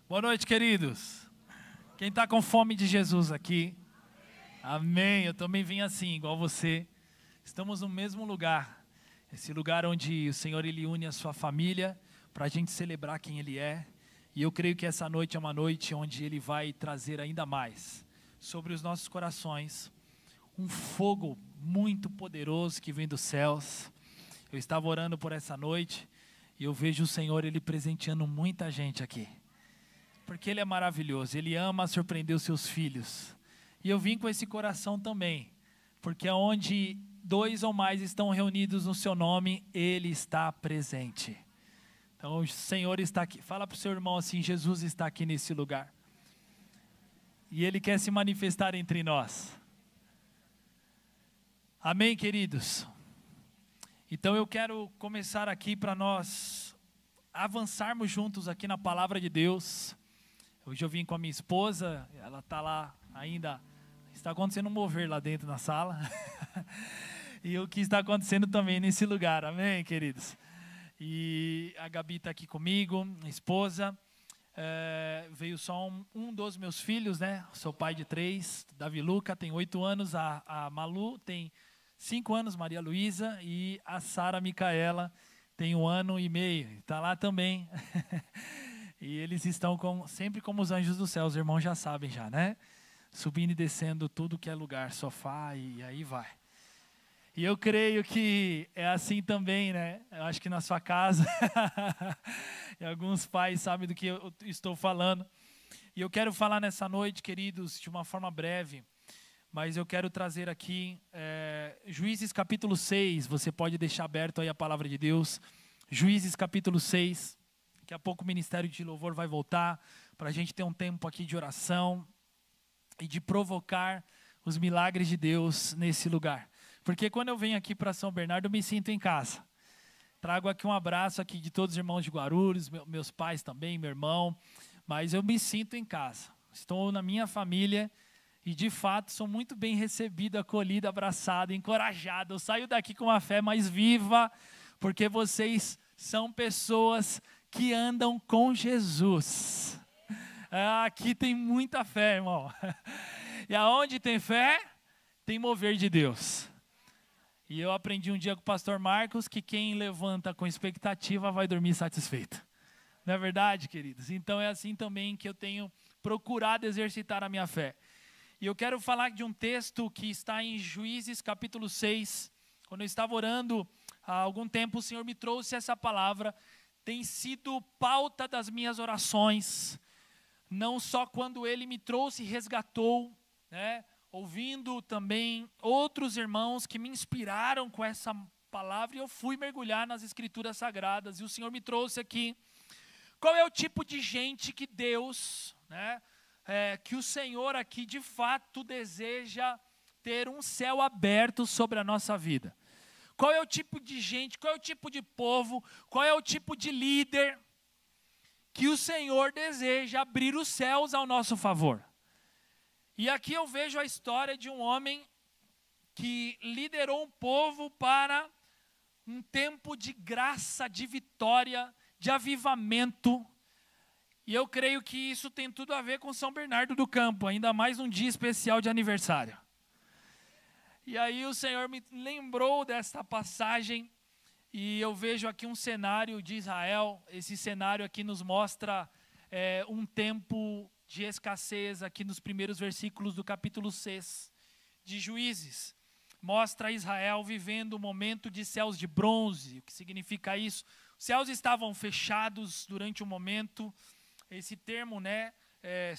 Boa noite, queridos. Quem está com fome de Jesus aqui? Amém. Eu também vim assim, igual você. Estamos no mesmo lugar. Esse lugar onde o Senhor ele une a sua família para a gente celebrar quem Ele é. E eu creio que essa noite é uma noite onde Ele vai trazer ainda mais sobre os nossos corações um fogo muito poderoso que vem dos céus. Eu estava orando por essa noite e eu vejo o Senhor Ele presenteando muita gente aqui. Porque Ele é maravilhoso, Ele ama surpreender os seus filhos. E eu vim com esse coração também, porque onde 2 ou mais estão reunidos no seu nome, Ele está presente. Então o Senhor está aqui. Fala para o seu irmão assim: Jesus está aqui nesse lugar. E Ele quer se manifestar entre nós. Amém, queridos? Então eu quero começar aqui para nós avançarmos juntos aqui na palavra de Deus. Hoje eu vim com a minha esposa, ela está lá ainda, está acontecendo um mover lá dentro na sala. E o que está acontecendo também nesse lugar, amém, queridos? E a Gabi está aqui comigo, minha esposa. Veio só um dos meus filhos, né? Sou pai de 3, Davi Luca tem 8 anos, a Malu tem 5 anos, Maria Luísa, e a Sara Micaela tem 1 ano e meio, está lá também. E eles estão sempre como os anjos do céu, os irmãos já sabem já, né? Subindo e descendo tudo que é lugar, sofá e aí vai. E eu creio que é assim também, né? Eu acho que na sua casa, e alguns pais sabem do que eu estou falando. E eu quero falar nessa noite, queridos, de uma forma breve, mas eu quero trazer aqui Juízes capítulo 6, você pode deixar aberto aí a palavra de Deus. Juízes capítulo 6, daqui a pouco o Ministério de Louvor vai voltar, para a gente ter um tempo aqui de oração e de provocar os milagres de Deus nesse lugar. Porque quando eu venho aqui para São Bernardo, eu me sinto em casa. Trago aqui um abraço aqui de todos os irmãos de Guarulhos, meus pais também, meu irmão. Mas eu me sinto em casa. Estou na minha família e, de fato, sou muito bem recebido, acolhido, abraçado, encorajado. Eu saio daqui com uma fé mais viva, porque vocês são pessoas que andam com Jesus. Aqui tem muita fé, irmão. E aonde tem fé, tem mover de Deus. E eu aprendi um dia com o pastor Marcos que quem levanta com expectativa vai dormir satisfeito. Não é verdade, queridos? Então é assim também que eu tenho procurado exercitar a minha fé. E eu quero falar de um texto que está em Juízes capítulo 6. Quando eu estava orando há algum tempo, o Senhor me trouxe essa palavra. Tem sido pauta das minhas orações. Não só quando Ele me trouxe e resgatou, né? Ouvindo também outros irmãos que me inspiraram com essa palavra, e eu fui mergulhar nas Escrituras Sagradas, e o Senhor me trouxe aqui. Qual é o tipo de gente que Deus, né, que o Senhor aqui de fato deseja ter um céu aberto sobre a nossa vida? Qual é o tipo de gente, qual é o tipo de povo, qual é o tipo de líder que o Senhor deseja abrir os céus ao nosso favor? E aqui eu vejo a história de um homem que liderou um povo para um tempo de graça, de vitória, de avivamento. E eu creio que isso tem tudo a ver com São Bernardo do Campo, ainda mais num dia especial de aniversário. E aí o Senhor me lembrou desta passagem e eu vejo aqui um cenário de Israel. Esse cenário aqui nos mostra um tempo de escassez aqui nos primeiros versículos do capítulo 6 de Juízes. Mostra Israel vivendo um momento de céus de bronze. O que significa isso? Os céus estavam fechados durante um momento. Esse termo, né,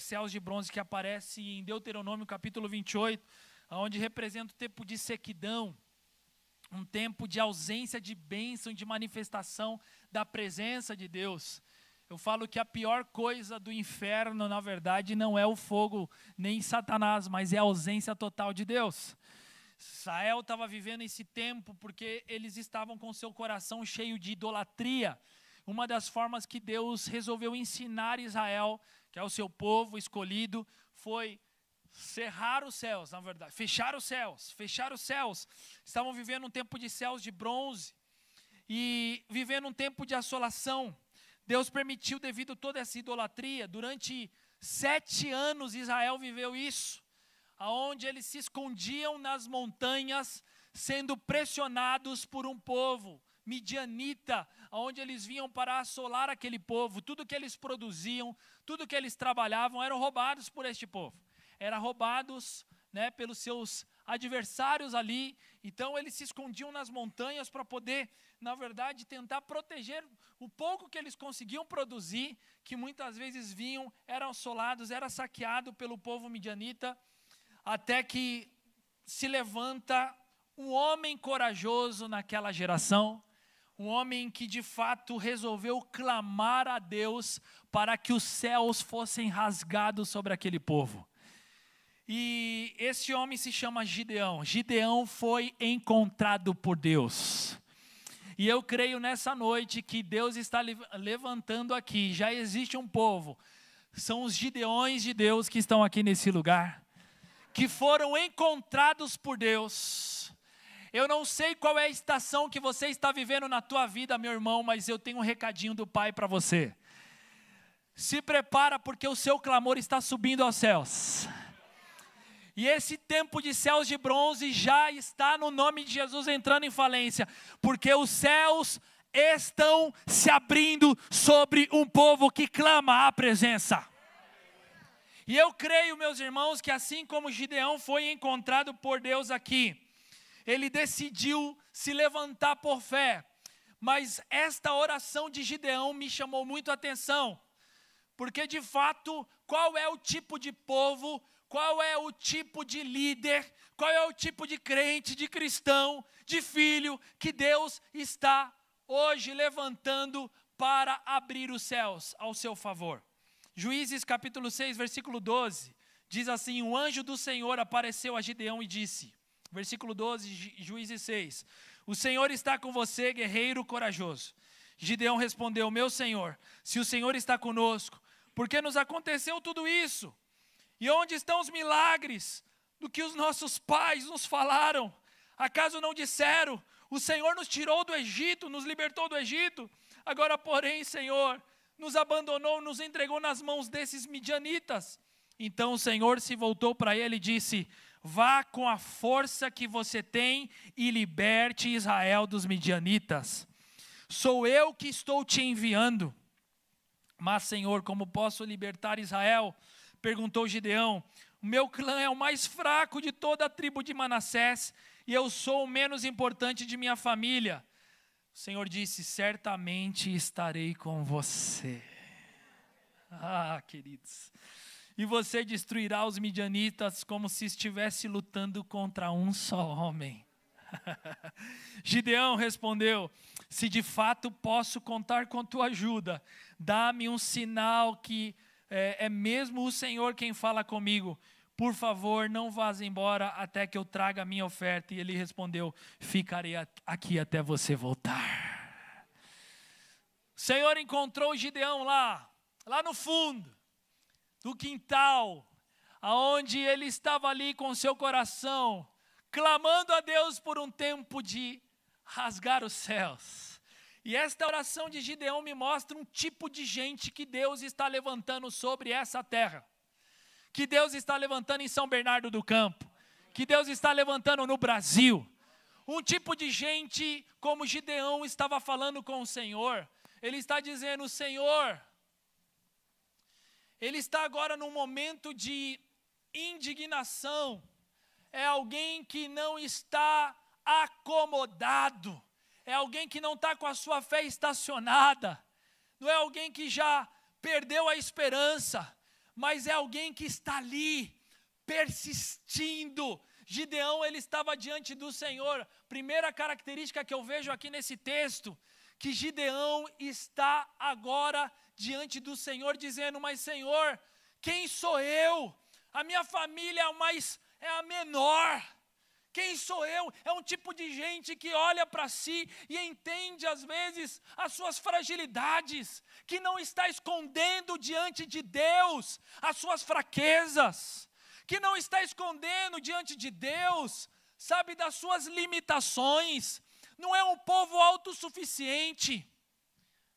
céus de bronze, que aparece em Deuteronômio capítulo 28, onde representa o tempo de sequidão, um tempo de ausência de bênção, de manifestação da presença de Deus. Eu falo que a pior coisa do inferno, na verdade, não é o fogo, nem Satanás, mas é a ausência total de Deus. Israel estava vivendo esse tempo porque eles estavam com seu coração cheio de idolatria. Uma das formas que Deus resolveu ensinar Israel, que é o seu povo escolhido, foi cerrar os céus, na verdade, fechar os céus. Estavam vivendo um tempo de céus de bronze e vivendo um tempo de assolação. Deus permitiu devido a toda essa idolatria. Durante 7 anos Israel viveu isso, aonde eles se escondiam nas montanhas, sendo pressionados por um povo midianita, onde eles vinham para assolar aquele povo. Tudo que eles produziam, tudo que eles trabalhavam, eram roubados por este povo. Eram roubados, pelos seus adversários ali. Então eles se escondiam nas montanhas para poder, na verdade, tentar proteger o pouco que eles conseguiam produzir, que muitas vezes vinham, eram assolados, era saqueado pelo povo midianita, até que se levanta um homem corajoso naquela geração, um homem que de fato resolveu clamar a Deus para que os céus fossem rasgados sobre aquele povo. E esse homem se chama Gideão. Gideão foi encontrado por Deus. E eu creio nessa noite que Deus está levantando aqui. Já existe um povo. São os Gideões de Deus que estão aqui nesse lugar, que foram encontrados por Deus. Eu não sei qual é a estação que você está vivendo na tua vida, meu irmão, mas eu tenho um recadinho do Pai para você. Se prepara, porque o seu clamor está subindo aos céus. E esse tempo de céus de bronze já está, no nome de Jesus, entrando em falência, porque os céus estão se abrindo sobre um povo que clama a presença. E eu creio, meus irmãos, que assim como Gideão foi encontrado por Deus aqui, ele decidiu se levantar por fé. Mas esta oração de Gideão me chamou muito a atenção, porque de fato, qual é o tipo de povo, qual é o tipo de líder, qual é o tipo de crente, de cristão, de filho que Deus está hoje levantando para abrir os céus ao seu favor? Juízes capítulo 6, versículo 12, diz assim: o anjo do Senhor apareceu a Gideão e disse, versículo 12, Juízes 6, o Senhor está com você, guerreiro corajoso. Gideão respondeu, meu Senhor, se o Senhor está conosco, por que nos aconteceu tudo isso? E onde estão os milagres do que os nossos pais nos falaram? Acaso não disseram, o Senhor nos tirou do Egito, nos libertou do Egito? Agora, porém, Senhor, nos abandonou, nos entregou nas mãos desses midianitas. Então o Senhor se voltou para ele e disse, vá com a força que você tem e liberte Israel dos midianitas. Sou eu que estou te enviando. Mas, Senhor, como posso libertar Israel? Perguntou Gideão. O meu clã é o mais fraco de toda a tribo de Manassés e eu sou o menos importante de minha família. O Senhor disse, certamente estarei com você. Ah, queridos. E você destruirá os midianitas como se estivesse lutando contra um só homem. Gideão respondeu, se de fato posso contar com tua ajuda, dá-me um sinal que é mesmo o Senhor quem fala comigo. Por favor, não vás embora até que eu traga a minha oferta. E ele respondeu, ficarei aqui até você voltar. O Senhor encontrou Gideão lá no fundo do quintal, aonde ele estava ali com seu coração, clamando a Deus por um tempo de rasgar os céus. E esta oração de Gideão me mostra um tipo de gente que Deus está levantando sobre essa terra, que Deus está levantando em São Bernardo do Campo, que Deus está levantando no Brasil. Um tipo de gente como Gideão estava falando com o Senhor. Ele está dizendo, Senhor, ele está agora num momento de indignação. É alguém que não está acomodado. É alguém que não está com a sua fé estacionada. Não é alguém que já perdeu a esperança, mas é alguém que está ali, persistindo. Gideão, ele estava diante do Senhor. Primeira característica que eu vejo aqui nesse texto, que Gideão está agora diante do Senhor, dizendo, mas Senhor, quem sou eu? A minha família é a menor. Quem sou eu? É um tipo de gente que olha para si e entende às vezes as suas fragilidades, que não está escondendo diante de Deus as suas fraquezas, que não está escondendo diante de Deus, sabe, das suas limitações. Não é um povo autossuficiente.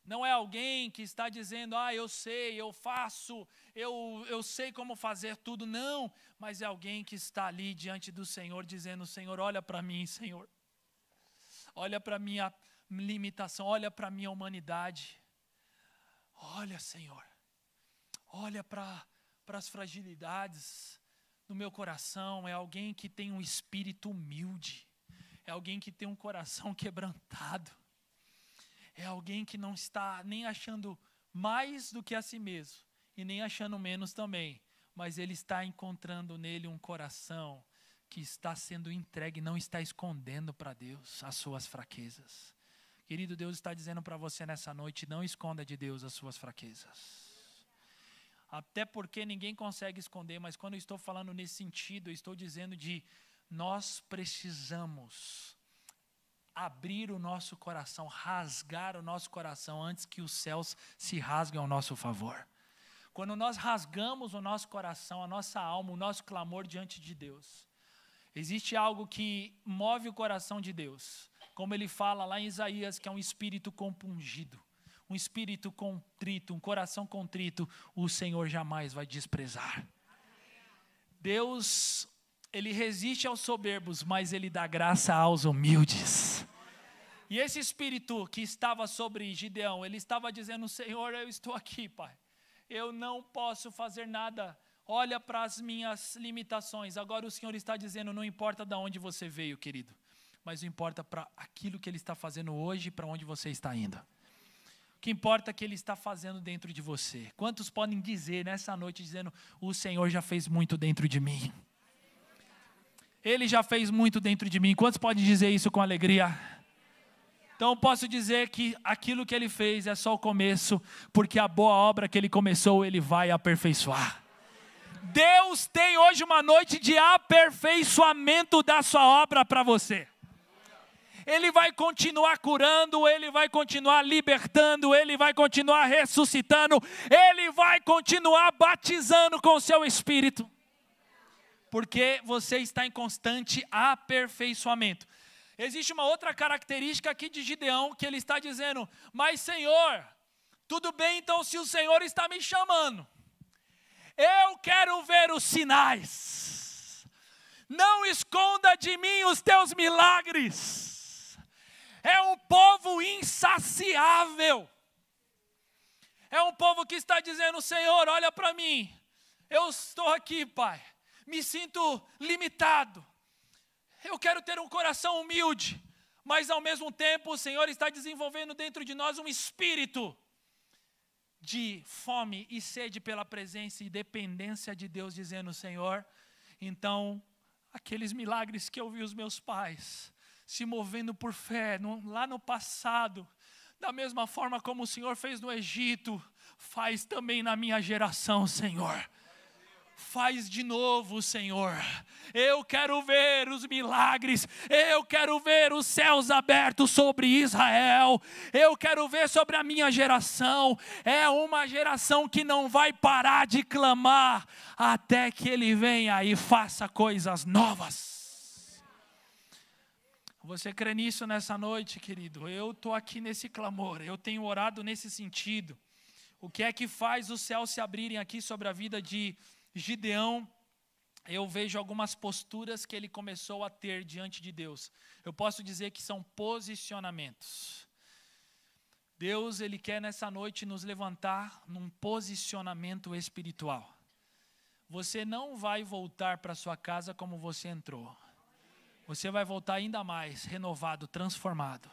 Não é alguém que está dizendo, eu sei, eu faço, eu sei como fazer tudo. Não, mas é alguém que está ali diante do Senhor, dizendo, Senhor, olha para mim, Senhor. Olha para a minha limitação, olha para a minha humanidade. Olha, Senhor, olha para as fragilidades do meu coração. É alguém que tem um espírito humilde. É alguém que tem um coração quebrantado. É alguém que não está nem achando mais do que a si mesmo e nem achando menos também, mas ele está encontrando nele um coração que está sendo entregue, não está escondendo para Deus as suas fraquezas. Querido, Deus está dizendo para você nessa noite, não esconda de Deus as suas fraquezas. Até porque ninguém consegue esconder, mas quando eu estou falando nesse sentido, eu estou dizendo de nós precisamos abrir o nosso coração, rasgar o nosso coração antes que os céus se rasguem ao nosso favor. Quando nós rasgamos o nosso coração, a nossa alma, o nosso clamor diante de Deus, existe algo que move o coração de Deus, como ele fala lá em Isaías, que é um espírito compungido, um espírito contrito, um coração contrito, o Senhor jamais vai desprezar. Deus, ele resiste aos soberbos, mas ele dá graça aos humildes. E esse espírito que estava sobre Gideão, ele estava dizendo, Senhor, eu estou aqui, Pai. Eu não posso fazer nada. Olha para as minhas limitações. Agora o Senhor está dizendo, não importa de onde você veio, querido, mas não importa para aquilo que Ele está fazendo hoje e para onde você está indo. O que importa é que Ele está fazendo dentro de você. Quantos podem dizer nessa noite, dizendo, o Senhor já fez muito dentro de mim? Ele já fez muito dentro de mim. Quantos podem dizer isso com alegria? Então posso dizer que aquilo que Ele fez é só o começo, porque a boa obra que Ele começou, Ele vai aperfeiçoar. Deus tem hoje uma noite de aperfeiçoamento da sua obra para você. Ele vai continuar curando, Ele vai continuar libertando, Ele vai continuar ressuscitando, Ele vai continuar batizando com o seu Espírito. Porque você está em constante aperfeiçoamento. Existe uma outra característica aqui de Gideão, que ele está dizendo, mas Senhor, tudo bem então se o Senhor está me chamando. Eu quero ver os sinais. Não esconda de mim os teus milagres. É um povo insaciável. É um povo que está dizendo, Senhor, olha para mim. Eu estou aqui, Pai. Me sinto limitado. Eu quero ter um coração humilde. Mas ao mesmo tempo o Senhor está desenvolvendo dentro de nós um espírito de fome e sede pela presença e dependência de Deus, dizendo, Senhor, então, aqueles milagres que eu vi os meus pais se movendo por fé, lá no passado, da mesma forma como o Senhor fez no Egito, faz também na minha geração, Senhor. Faz de novo, Senhor. Eu quero ver os milagres. Eu quero ver os céus abertos sobre Israel. Eu quero ver sobre a minha geração. É uma geração que não vai parar de clamar até que Ele venha e faça coisas novas. Você crê nisso nessa noite, querido? Eu estou aqui nesse clamor. Eu tenho orado nesse sentido. O que é que faz os céus se abrirem aqui sobre a vida de Gideão? Eu vejo algumas posturas que ele começou a ter diante de Deus. Eu posso dizer que são posicionamentos. Deus, Ele quer nessa noite nos levantar num posicionamento espiritual. Você não vai voltar para sua casa como você entrou. Você vai voltar ainda mais renovado, transformado.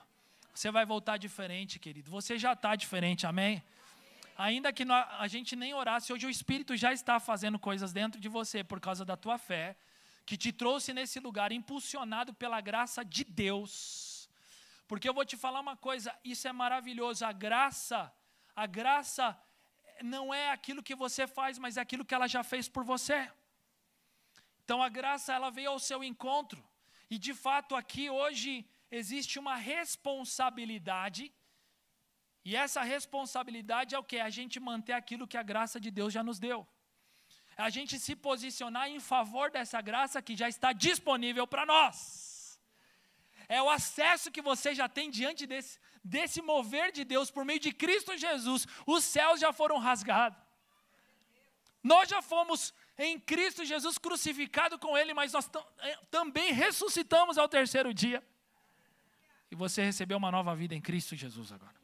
Você vai voltar diferente, querido. Você já está diferente, amém? Ainda que a gente nem orasse, hoje o Espírito já está fazendo coisas dentro de você por causa da tua fé, que te trouxe nesse lugar, impulsionado pela graça de Deus. Porque eu vou te falar uma coisa, isso é maravilhoso, a graça não é aquilo que você faz, mas é aquilo que ela já fez por você. Então a graça, ela veio ao seu encontro, e de fato aqui hoje existe uma responsabilidade. E essa responsabilidade é o quê? A gente manter aquilo que a graça de Deus já nos deu. A gente se posicionar em favor dessa graça que já está disponível para nós. É o acesso que você já tem diante desse mover de Deus por meio de Cristo Jesus, os céus já foram rasgados. Nós já fomos em Cristo Jesus crucificado com Ele, mas nós também ressuscitamos ao terceiro dia. E você recebeu uma nova vida em Cristo Jesus agora.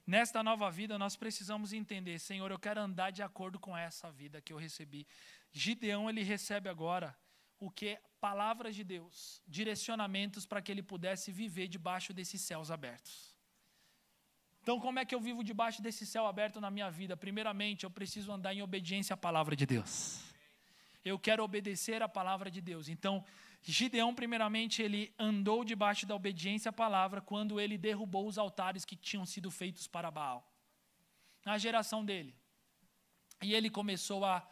Nesta nova vida nós precisamos entender, Senhor, eu quero andar de acordo com essa vida que eu recebi. Gideão, ele recebe agora o que? Palavras de Deus, direcionamentos para que ele pudesse viver debaixo desses céus abertos. Então, como é que eu vivo debaixo desse céu aberto na minha vida? Primeiramente, eu preciso andar em obediência à palavra de Deus. Eu quero obedecer à palavra de Deus. Então, Gideão, primeiramente, ele andou debaixo da obediência à palavra quando ele derrubou os altares que tinham sido feitos para Baal. Na geração dele. E ele começou a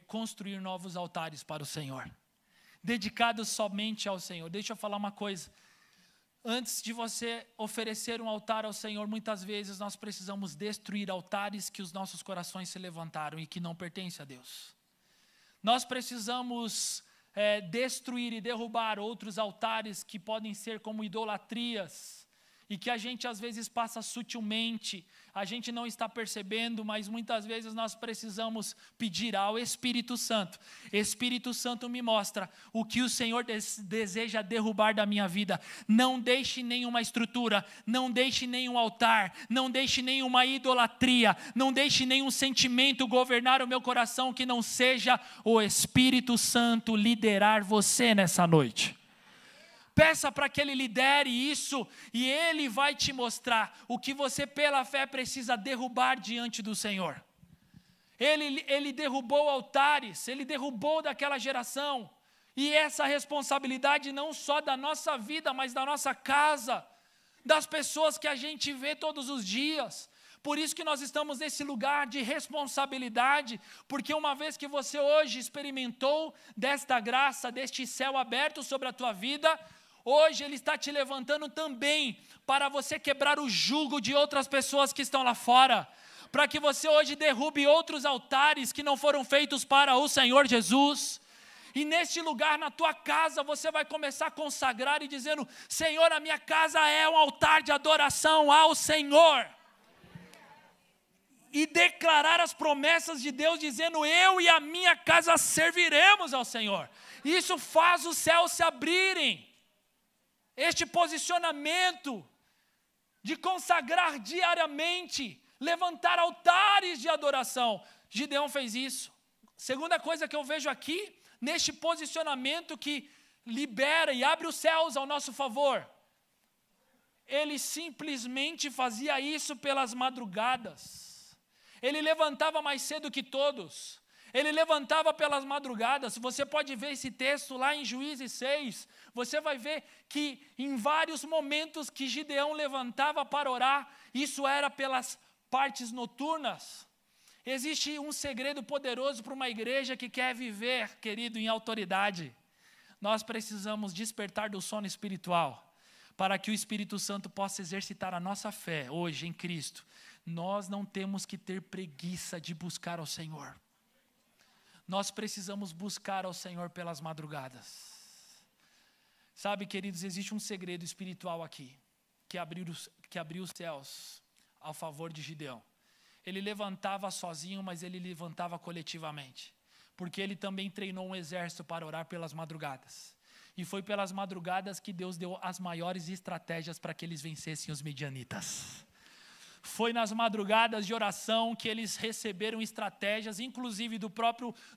construir novos altares para o Senhor. Dedicados somente ao Senhor. Deixa eu falar uma coisa. Antes de você oferecer um altar ao Senhor, muitas vezes nós precisamos destruir altares que os nossos corações se levantaram e que não pertencem a Deus. Nós precisamos destruir e derrubar outros altares que podem ser como idolatrias e que a gente às vezes passa sutilmente, a gente não está percebendo, mas muitas vezes nós precisamos pedir ao Espírito Santo. Espírito Santo, me mostra o que o Senhor deseja derrubar da minha vida. Não deixe nenhuma estrutura, não deixe nenhum altar, não deixe nenhuma idolatria, não deixe nenhum sentimento governar o meu coração que não seja o Espírito Santo liderar você nessa noite. Peça para que Ele lidere isso e Ele vai te mostrar o que você pela fé precisa derrubar diante do Senhor. Ele derrubou altares, Ele derrubou daquela geração. E essa responsabilidade não só da nossa vida, mas da nossa casa, das pessoas que a gente vê todos os dias. Por isso que nós estamos nesse lugar de responsabilidade, porque uma vez que você hoje experimentou desta graça, deste céu aberto sobre a tua vida, hoje Ele está te levantando também para você quebrar o jugo de outras pessoas que estão lá fora, para que você hoje derrube outros altares que não foram feitos para o Senhor Jesus. E neste lugar, na tua casa, você vai começar a consagrar e dizendo: Senhor, a minha casa é um altar de adoração ao Senhor. E declarar as promessas de Deus, dizendo: eu e a minha casa serviremos ao Senhor. Isso faz os céus se abrirem. Este posicionamento de consagrar diariamente, levantar altares de adoração. Gideão fez isso. Segunda coisa que eu vejo aqui, neste posicionamento que libera e abre os céus ao nosso favor. Ele simplesmente fazia isso pelas madrugadas. Ele levantava mais cedo que todos. Ele levantava pelas madrugadas. Você pode ver esse texto lá em Juízes 6. Você vai ver que em vários momentos que Gideão levantava para orar, isso era pelas partes noturnas. Existe um segredo poderoso para uma igreja que quer viver, querido, em autoridade. Nós precisamos despertar do sono espiritual, para que o Espírito Santo possa exercitar a nossa fé hoje em Cristo. Nós não temos que ter preguiça de buscar ao Senhor. Nós precisamos buscar ao Senhor pelas madrugadas. Sabe, queridos, existe um segredo espiritual aqui, que abriu os céus a favor de Gideão. Ele levantava sozinho, mas ele levantava coletivamente, porque ele também treinou um exército para orar pelas madrugadas. E foi pelas madrugadas que Deus deu as maiores estratégias para que eles vencessem os midianitas. Foi nas madrugadas de oração que eles receberam estratégias, inclusive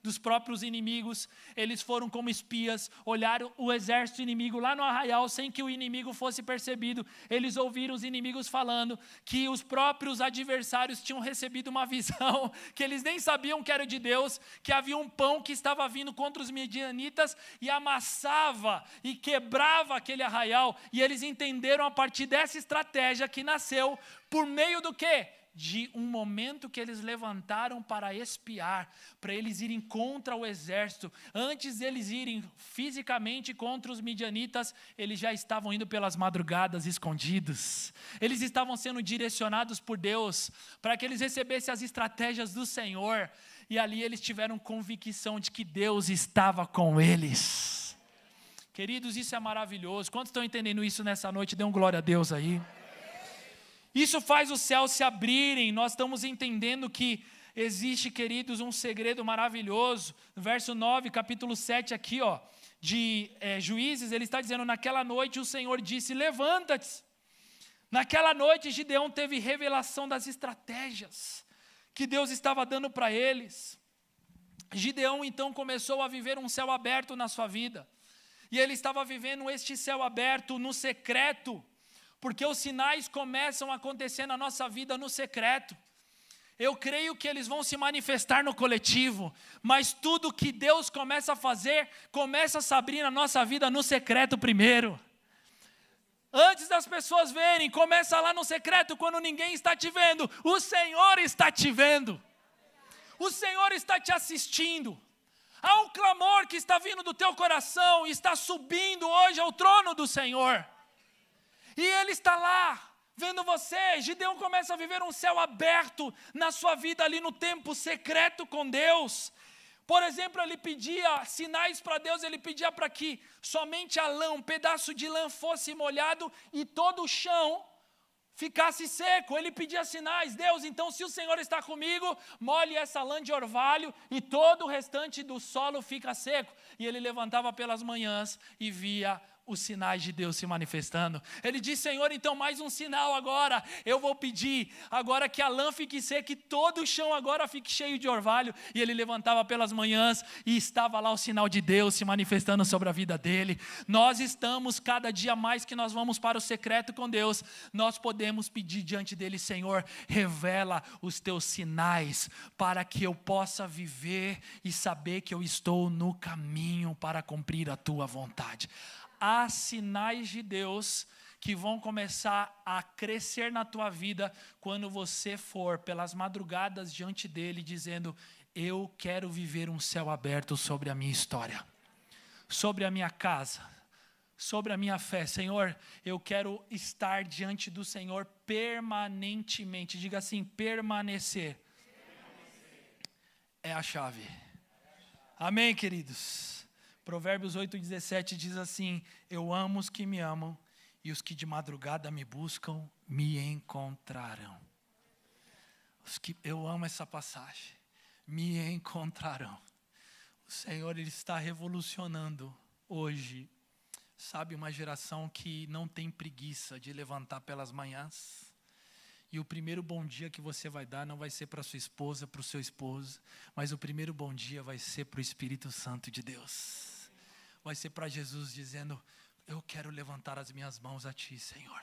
dos próprios inimigos. Eles foram como espias, olharam o exército inimigo lá no arraial, sem que o inimigo fosse percebido. Eles ouviram os inimigos falando que os próprios adversários tinham recebido uma visão, que eles nem sabiam que era de Deus, que havia um pão que estava vindo contra os midianitas e amassava e quebrava aquele arraial. E eles entenderam a partir dessa estratégia que nasceu por meio do quê? De um momento que eles levantaram para espiar, para eles irem contra o exército. Antes deles irem fisicamente contra os midianitas, eles já estavam indo pelas madrugadas escondidos. Eles estavam sendo direcionados por Deus, para que eles recebessem as estratégias do Senhor. E ali eles tiveram convicção de que Deus estava com eles. Queridos, isso é maravilhoso. Quantos estão entendendo isso nessa noite? Dê um glória a Deus aí. Isso faz os céus se abrirem. Nós estamos entendendo que existe, queridos, um segredo maravilhoso. No verso 9, capítulo 7 aqui, de Juízes, ele está dizendo: naquela noite o Senhor disse, levanta-te. Naquela noite Gideão teve revelação das estratégias que Deus estava dando para eles. Gideão então começou a viver um céu aberto na sua vida. E ele estava vivendo este céu aberto no secreto, porque os sinais começam a acontecer na nossa vida no secreto. Eu creio que eles vão se manifestar no coletivo, mas tudo que Deus começa a fazer, começa a se abrir na nossa vida no secreto primeiro. Antes das pessoas verem, começa lá no secreto, quando ninguém está te vendo. O Senhor está te vendo. O Senhor está te assistindo. Há um clamor que está vindo do teu coração, está subindo hoje ao trono do Senhor. E Ele está lá, vendo você. Gideão começa a viver um céu aberto na sua vida ali no tempo secreto com Deus. Por exemplo, ele pedia sinais para Deus, ele pedia para que somente a lã, um pedaço de lã fosse molhado e todo o chão ficasse seco. Ele pedia sinais. Deus, então, se o Senhor está comigo, molhe essa lã de orvalho e todo o restante do solo fica seco. E ele levantava pelas manhãs e via os sinais de Deus se manifestando. Ele disse: Senhor, então mais um sinal agora. Eu vou pedir agora que a lã fique seca e todo o chão agora fique cheio de orvalho. E ele levantava pelas manhãs e estava lá o sinal de Deus se manifestando sobre a vida dele. Nós estamos, cada dia mais que nós vamos para o secreto com Deus, nós podemos pedir diante dele: Senhor, revela os teus sinais para que eu possa viver e saber que eu estou no caminho para cumprir a tua vontade. Há sinais de Deus que vão começar a crescer na tua vida quando você for pelas madrugadas diante dele dizendo: eu quero viver um céu aberto sobre a minha história, sobre a minha casa, sobre a minha fé. Senhor, eu quero estar diante do Senhor permanentemente. Diga assim: permanecer. É a chave. Amém, queridos? Provérbios 8,17 diz assim: eu amo os que me amam, e os que de madrugada me buscam, me encontrarão. Eu amo essa passagem. Me encontrarão. O Senhor, Ele está revolucionando hoje. Sabe, uma geração que não tem preguiça de levantar pelas manhãs. E o primeiro bom dia que você vai dar não vai ser para sua esposa, para o seu esposo, mas o primeiro bom dia vai ser para o Espírito Santo de Deus. Vai ser para Jesus dizendo: eu quero levantar as minhas mãos a Ti, Senhor.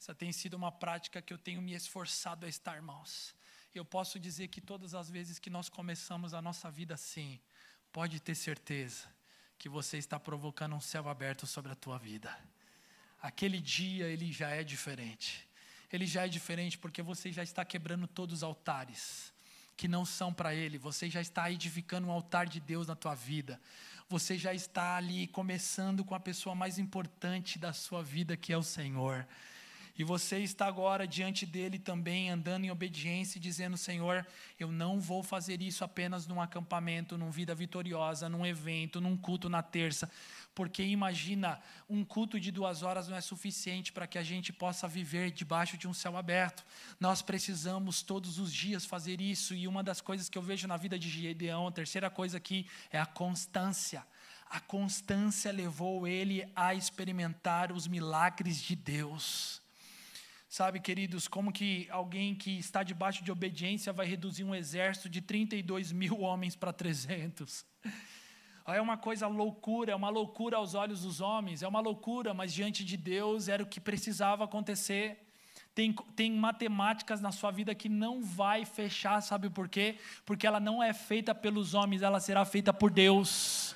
Essa tem sido uma prática que eu tenho me esforçado a estar, irmãos. Eu posso dizer que todas as vezes que nós começamos a nossa vida assim, pode ter certeza que você está provocando um céu aberto sobre a tua vida. Aquele dia ele já é diferente. Ele já é diferente porque você já está quebrando todos os altares que não são para Ele. Você já está edificando um altar de Deus na tua vida. Você já está ali começando com a pessoa mais importante da sua vida, que é o Senhor. E você está agora diante dele também, andando em obediência e dizendo: Senhor, eu não vou fazer isso apenas num acampamento, num Vida Vitoriosa, num evento, num culto na terça. Porque imagina, um culto de 2 horas não é suficiente para que a gente possa viver debaixo de um céu aberto. Nós precisamos todos os dias fazer isso. E uma das coisas que eu vejo na vida de Gideão, a terceira coisa aqui, é a constância. A constância levou ele a experimentar os milagres de Deus. Sabe, queridos, como que alguém que está debaixo de obediência vai reduzir um exército de 32 mil homens para 300? É uma coisa loucura, é uma loucura aos olhos dos homens, é uma loucura, mas diante de Deus era o que precisava acontecer. Tem matemáticas na sua vida que não vai fechar, sabe por quê? Porque ela não é feita pelos homens, ela será feita por Deus.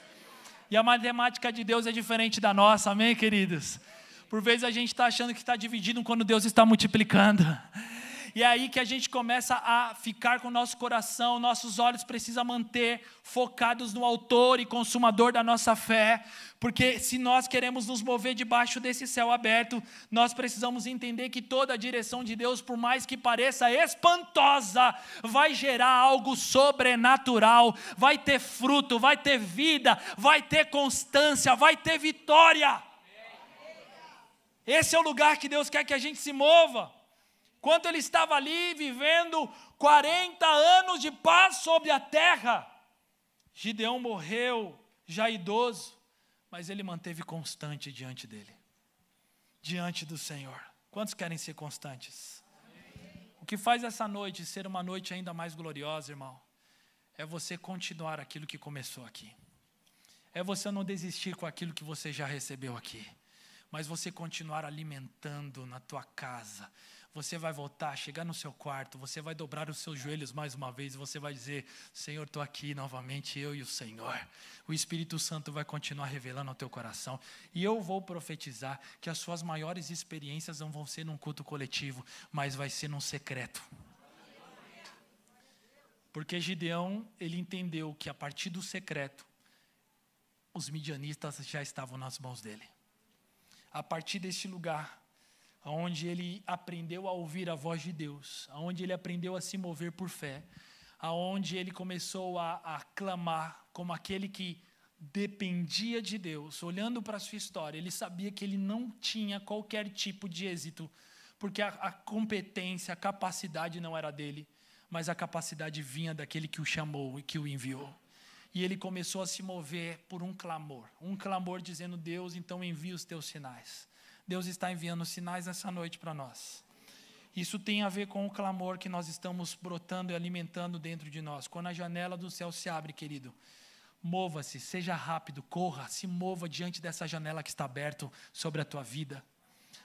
E a matemática de Deus é diferente da nossa, amém, queridos? Por vezes a gente está achando que está dividindo quando Deus está multiplicando. E é aí que a gente começa a ficar com o nosso coração, nossos olhos precisam manter focados no autor e consumador da nossa fé, porque se nós queremos nos mover debaixo desse céu aberto, nós precisamos entender que toda a direção de Deus, por mais que pareça espantosa, vai gerar algo sobrenatural, vai ter fruto, vai ter vida, vai ter constância, vai ter vitória. Esse é o lugar que Deus quer que a gente se mova. Quando ele estava ali vivendo 40 anos de paz sobre a terra, Gideão morreu já idoso, mas ele manteve constante diante dele, diante do Senhor. Quantos querem ser constantes? O que faz essa noite ser uma noite ainda mais gloriosa, irmão, é você continuar aquilo que começou aqui. É você não desistir com aquilo que você já recebeu aqui, mas você continuar alimentando na tua casa. Você vai voltar, chegar no seu quarto, você vai dobrar os seus joelhos mais uma vez, e você vai dizer: Senhor, estou aqui novamente, eu e o Senhor. O Espírito Santo vai continuar revelando ao teu coração, e eu vou profetizar que as suas maiores experiências não vão ser num culto coletivo, mas vai ser num secreto. Porque Gideão, ele entendeu que a partir do secreto, os midianistas já estavam nas mãos dele. A partir deste lugar, onde ele aprendeu a ouvir a voz de Deus, onde ele aprendeu a se mover por fé, onde ele começou a clamar como aquele que dependia de Deus, olhando para a sua história, ele sabia que ele não tinha qualquer tipo de êxito, porque a competência, a capacidade não era dele, mas a capacidade vinha daquele que o chamou e que o enviou. E ele começou a se mover por um clamor dizendo: Deus, então envia os teus sinais. Deus está enviando sinais essa noite para nós. Isso tem a ver com o clamor que nós estamos brotando e alimentando dentro de nós. Quando a janela do céu se abre, querido, mova-se, seja rápido, corra, se mova diante dessa janela que está aberta sobre a tua vida.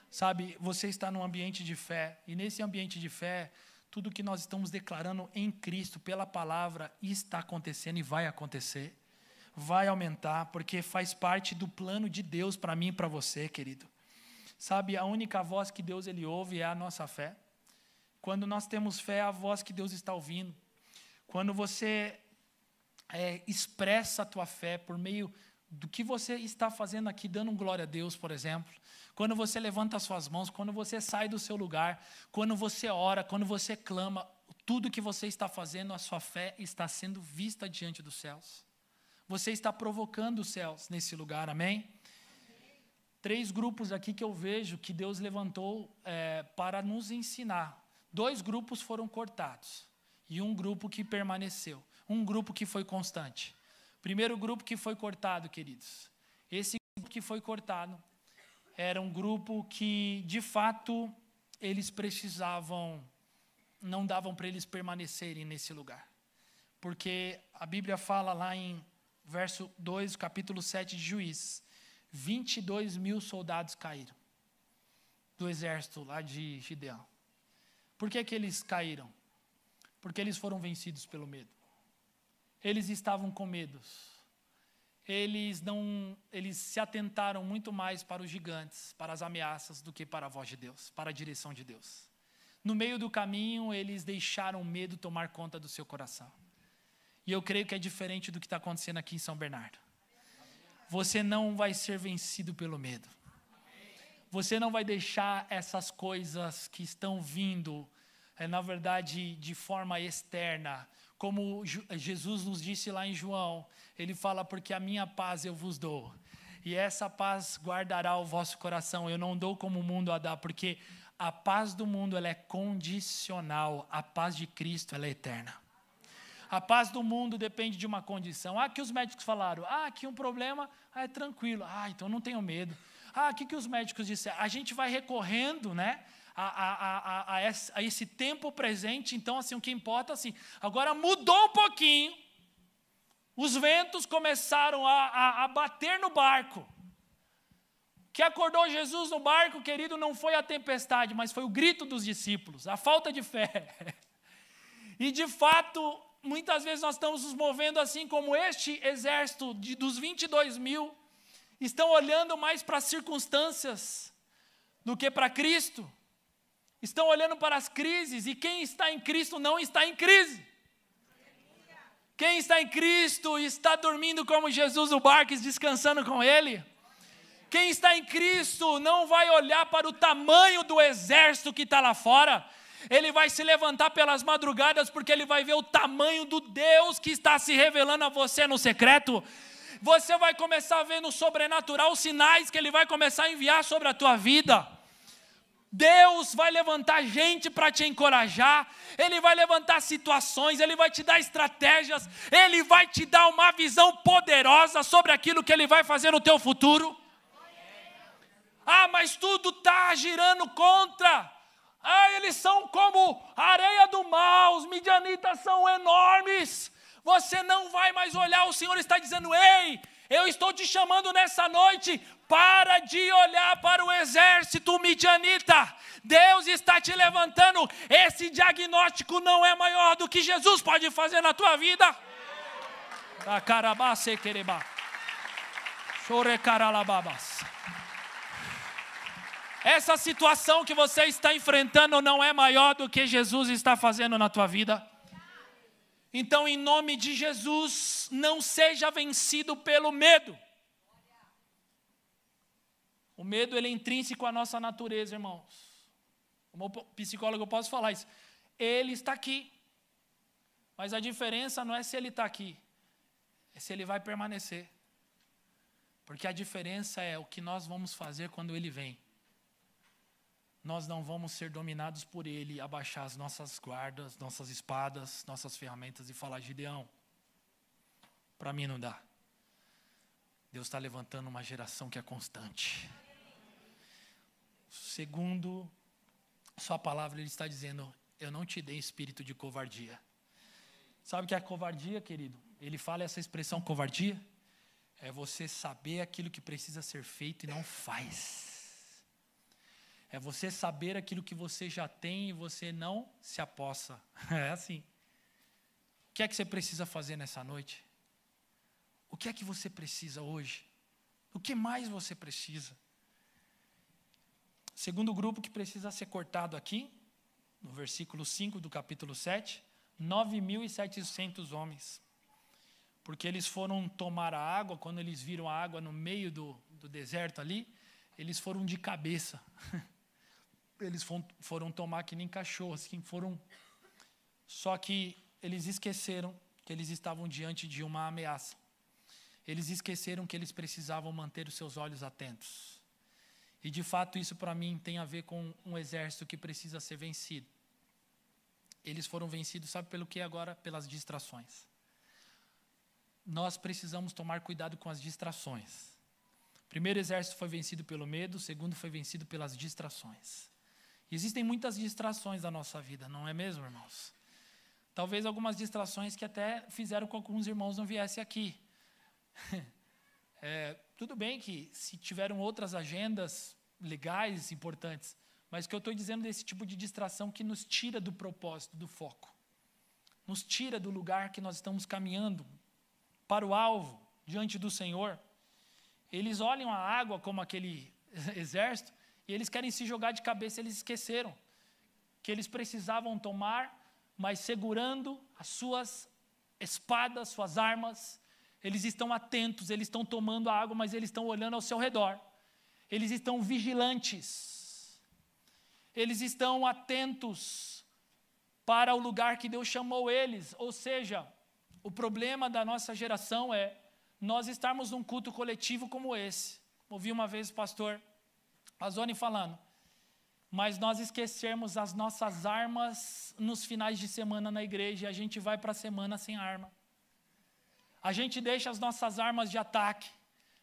Sabe, você está num ambiente de fé, e nesse ambiente de fé, tudo que nós estamos declarando em Cristo, pela palavra, está acontecendo e vai acontecer. Vai aumentar, porque faz parte do plano de Deus para mim e para você, querido. Sabe, a única voz que Deus ele ouve é a nossa fé. Quando nós temos fé, é a voz que Deus está ouvindo. Quando você expressa a tua fé por meio do que você está fazendo aqui, dando glória a Deus, por exemplo. Quando você levanta as suas mãos, quando você sai do seu lugar, quando você ora, quando você clama, tudo que você está fazendo, a sua fé está sendo vista diante dos céus. Você está provocando os céus nesse lugar, amém? 3 grupos aqui que eu vejo que Deus levantou para nos ensinar. 2 grupos foram cortados e um grupo que permaneceu. Um grupo que foi constante. Primeiro grupo que foi cortado, queridos. Esse grupo que foi cortado era um grupo que, de fato, eles precisavam, não davam para eles permanecerem nesse lugar. Porque a Bíblia fala lá em verso 2, capítulo 7 de Juízes, 22 mil soldados caíram do exército lá de Gideão. Por que eles caíram? Porque eles foram vencidos pelo medo. Eles estavam com medos. Eles se atentaram muito mais para os gigantes, para as ameaças, do que para a voz de Deus, para a direção de Deus. No meio do caminho, eles deixaram o medo tomar conta do seu coração. E eu creio que é diferente do que está acontecendo aqui em São Bernardo. Você não vai ser vencido pelo medo. Você não vai deixar essas coisas que estão vindo, na verdade, de forma externa. Como Jesus nos disse lá em João, ele fala: porque a minha paz eu vos dou. E essa paz guardará o vosso coração. Eu não dou como o mundo a dá, porque a paz do mundo ela é condicional. A paz de Cristo ela é eterna. A paz do mundo depende de uma condição. Aqui os médicos falaram: aqui um problema, é tranquilo. Então não tenho medo. O que os médicos disseram? A gente vai recorrendo, né, a esse tempo presente. Então, assim, o que importa, assim, agora mudou um pouquinho. Os ventos começaram a bater no barco. O que acordou Jesus no barco, querido, não foi a tempestade, mas foi o grito dos discípulos, a falta de fé. E, de fato, muitas vezes nós estamos nos movendo assim como este exército dos 22 mil estão olhando mais para as circunstâncias do que para Cristo. Estão olhando para as crises, e quem está em Cristo não está em crise. Quem está em Cristo está dormindo como Jesus no barco, descansando com Ele. Quem está em Cristo não vai olhar para o tamanho do exército que está lá fora. Ele vai se levantar pelas madrugadas, porque ele vai ver o tamanho do Deus que está se revelando a você no secreto. Você vai começar a ver no sobrenatural os sinais que ele vai começar a enviar sobre a tua vida. Deus vai levantar gente para te encorajar, Ele vai levantar situações, Ele vai te dar estratégias, Ele vai te dar uma visão poderosa sobre aquilo que Ele vai fazer no teu futuro. Ah, mas tudo está girando contra. Ah, eles são como a areia do mar, os midianitas são enormes. Você não vai mais olhar, o Senhor está dizendo: ei, eu estou te chamando nessa noite, para de olhar para o exército midianita. Deus está te levantando, esse diagnóstico não é maior do que Jesus pode fazer na tua vida. Essa situação que você está enfrentando não é maior do que Jesus está fazendo na tua vida. Então, em nome de Jesus, não seja vencido pelo medo. O medo, ele é intrínseco à nossa natureza, irmãos. Como psicólogo eu posso falar isso. Ele está aqui. Mas a diferença não é se ele está aqui, é se ele vai permanecer. Porque a diferença é o que nós vamos fazer quando ele vem. Nós não vamos ser dominados por ele, abaixar as nossas guardas, nossas espadas, nossas ferramentas e falar: Gideão, para mim não dá. Deus está levantando uma geração que é constante. Segundo sua palavra, Ele está dizendo: eu não te dei espírito de covardia. Sabe o que é covardia, querido? Ele fala essa expressão covardia. É você saber aquilo que precisa ser feito e não faz. É você saber aquilo que você já tem e você não se apossa. É assim. O que é que você precisa fazer nessa noite? O que é que você precisa hoje? O que mais você precisa? Segundo grupo que precisa ser cortado aqui, no versículo 5 do capítulo 7, 9.700 homens. Porque eles foram tomar a água, quando eles viram a água no meio do deserto ali, eles foram de cabeça. Eles foram tomar que nem cachorro, assim, Só que eles esqueceram que eles estavam diante de uma ameaça. Eles esqueceram que eles precisavam manter os seus olhos atentos. E de fato isso para mim tem a ver com um exército que precisa ser vencido. Eles foram vencidos, sabe pelo que agora? Pelas distrações. Nós precisamos tomar cuidado com as distrações. O primeiro exército foi vencido pelo medo, o segundo foi vencido pelas distrações. Existem muitas distrações na nossa vida, não é mesmo, irmãos? Talvez algumas distrações que até fizeram com que alguns irmãos não viessem aqui. Tudo bem que se tiveram outras agendas legais, importantes, mas o que eu estou dizendo desse tipo de distração que nos tira do propósito, do foco. Nos tira do lugar que nós estamos caminhando para o alvo, diante do Senhor. Eles olham a água como aquele exército e eles querem se jogar de cabeça. Eles esqueceram que eles precisavam tomar, mas segurando as suas espadas, suas armas. Eles estão atentos, eles estão tomando a água, mas eles estão olhando ao seu redor. Eles estão vigilantes. Eles estão atentos para o lugar que Deus chamou eles. Ou seja, o problema da nossa geração é nós estarmos num culto coletivo como esse. Ouvi uma vez o pastor Azoni falando, mas nós esquecermos as nossas armas nos finais de semana na igreja e a gente vai para a semana sem arma. A gente deixa as nossas armas de ataque.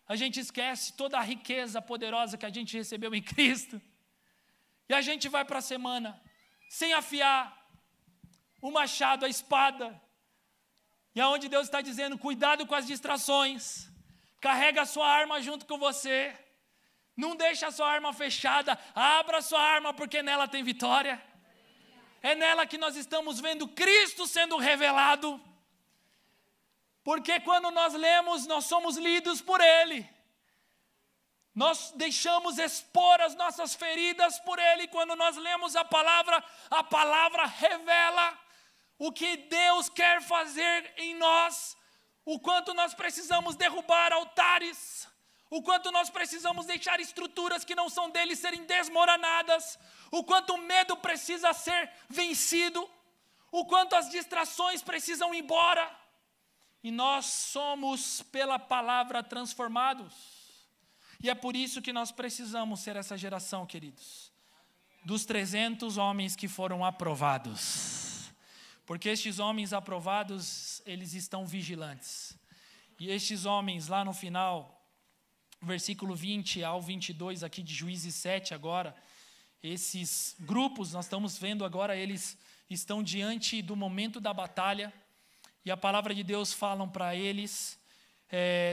A gente esquece toda a riqueza poderosa que a gente recebeu em Cristo. E a gente vai para a semana sem afiar o machado, a espada. E aonde Deus está dizendo, cuidado com as distrações. Carrega a sua arma junto com você. Não deixa a sua arma fechada. Abra a sua arma porque nela tem vitória. É nela que nós estamos vendo Cristo sendo revelado. Porque quando nós lemos, nós somos lidos por Ele. Nós deixamos expor as nossas feridas por Ele. Quando nós lemos a palavra revela o que Deus quer fazer em nós. O quanto nós precisamos derrubar altares. O quanto nós precisamos deixar estruturas que não são dele serem desmoronadas. O quanto o medo precisa ser vencido. O quanto as distrações precisam ir embora. E nós somos pela palavra transformados. E é por isso que nós precisamos ser essa geração, queridos. dos 300 homens que foram aprovados. Porque estes homens aprovados, eles estão vigilantes. E estes homens, lá no final, versículo 20 ao 22 aqui de Juízes 7 agora, esses grupos, nós estamos vendo agora, eles estão diante do momento da batalha, e a palavra de Deus fala para eles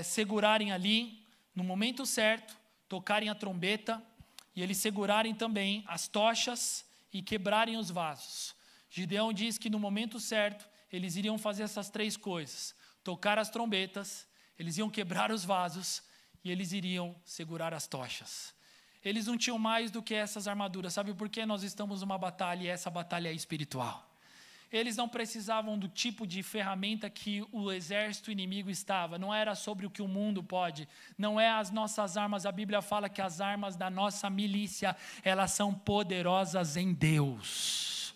segurarem ali, no momento certo, tocarem a trombeta, e eles segurarem também as tochas e quebrarem os vasos. Gideão diz que no momento certo, eles iriam fazer essas 3 coisas: tocar as trombetas, eles iam quebrar os vasos, e eles iriam segurar as tochas. Eles não tinham mais do que essas armaduras. Sabe por que nós estamos numa batalha e essa batalha é espiritual? Eles não precisavam do tipo de ferramenta que o exército inimigo estava. Não era sobre o que o mundo pode. Não é as nossas armas. A Bíblia fala que as armas da nossa milícia, elas são poderosas em Deus.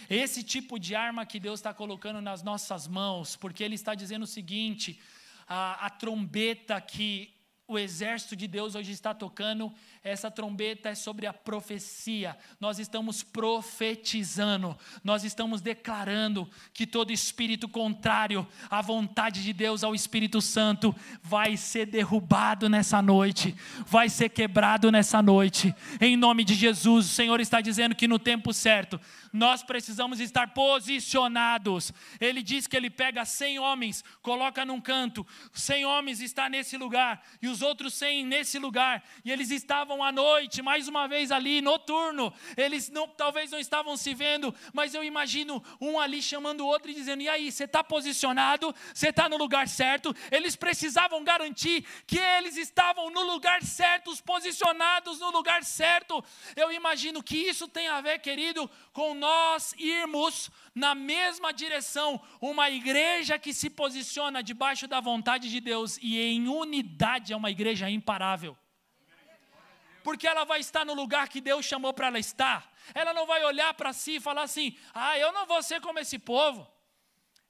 Esse tipo de arma que Deus está colocando nas nossas mãos, porque Ele está dizendo o seguinte: a trombeta que o exército de Deus hoje está tocando, essa trombeta é sobre a profecia. Nós estamos profetizando, nós estamos declarando que todo espírito contrário à vontade de Deus, ao Espírito Santo, vai ser derrubado nessa noite, vai ser quebrado nessa noite, em nome de Jesus. O Senhor está dizendo que no tempo certo, nós precisamos estar posicionados. Ele diz que Ele pega 100 homens, coloca num canto, 100 homens está nesse lugar, e os outros 100 nesse lugar, e eles estavam à noite, mais uma vez ali, noturno, eles talvez não estavam se vendo, mas eu imagino um ali chamando o outro e dizendo: e aí, você está posicionado? Você está no lugar certo? Eles precisavam garantir que eles estavam no lugar certo, posicionados no lugar certo. Eu imagino que isso tem a ver, querido, com nós irmos na mesma direção, uma igreja que se posiciona debaixo da vontade de Deus e em unidade é uma igreja imparável. Porque ela vai estar no lugar que Deus chamou para ela estar. Ela não vai olhar para si e falar assim: eu não vou ser como esse povo,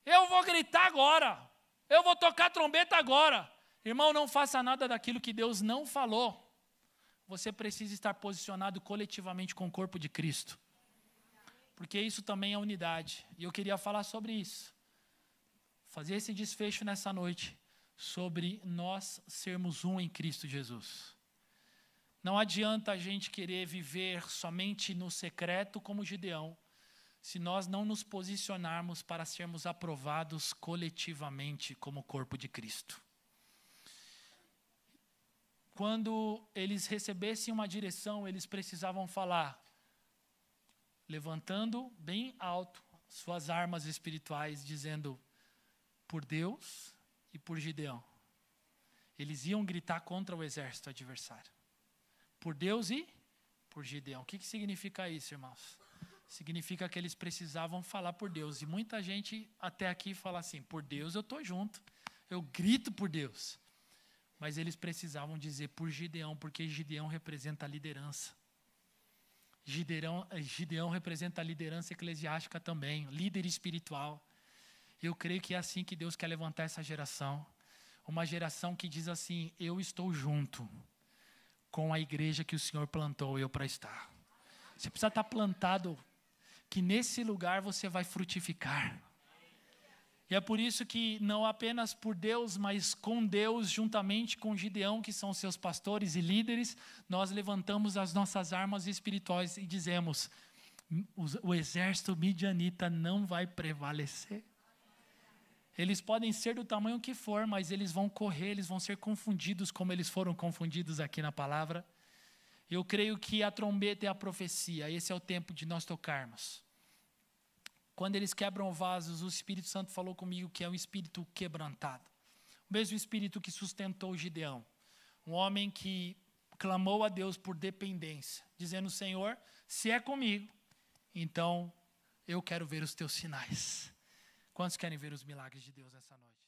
eu vou gritar agora, eu vou tocar trombeta agora. Irmão, não faça nada daquilo que Deus não falou. Você precisa estar posicionado coletivamente com o corpo de Cristo, porque isso também é unidade, e eu queria falar sobre isso, fazer esse desfecho nessa noite, sobre nós sermos um em Cristo Jesus. Não adianta a gente querer viver somente no secreto como Gideão, se nós não nos posicionarmos para sermos aprovados coletivamente como corpo de Cristo. Quando eles recebessem uma direção, eles precisavam falar, levantando bem alto suas armas espirituais, dizendo: por Deus e por Gideão. Eles iam gritar contra o exército adversário. Por Deus e por Gideão. O que significa isso, irmãos? Significa que eles precisavam falar por Deus. E muita gente até aqui fala assim: por Deus eu estou junto, eu grito por Deus. Mas eles precisavam dizer por Gideão, porque Gideão representa a liderança. Gideão representa a liderança eclesiástica também, líder espiritual. Eu creio que é assim que Deus quer levantar essa geração. Uma geração que diz assim: eu estou junto com a igreja que o Senhor plantou eu para estar. Você precisa estar plantado, que nesse lugar você vai frutificar. E é por isso que não apenas por Deus, mas com Deus, juntamente com Gideão, que são seus pastores e líderes, nós levantamos as nossas armas espirituais e dizemos: o exército midianita não vai prevalecer. Eles podem ser do tamanho que for, mas eles vão correr, eles vão ser confundidos como eles foram confundidos aqui na palavra. Eu creio que a trombeta é a profecia, esse é o tempo de nós tocarmos. Quando eles quebram vasos, o Espírito Santo falou comigo que é um espírito quebrantado. O mesmo espírito que sustentou Gideão. Um homem que clamou a Deus por dependência, dizendo: Senhor, se é comigo, então eu quero ver os teus sinais. Quantos querem ver os milagres de Deus essa noite?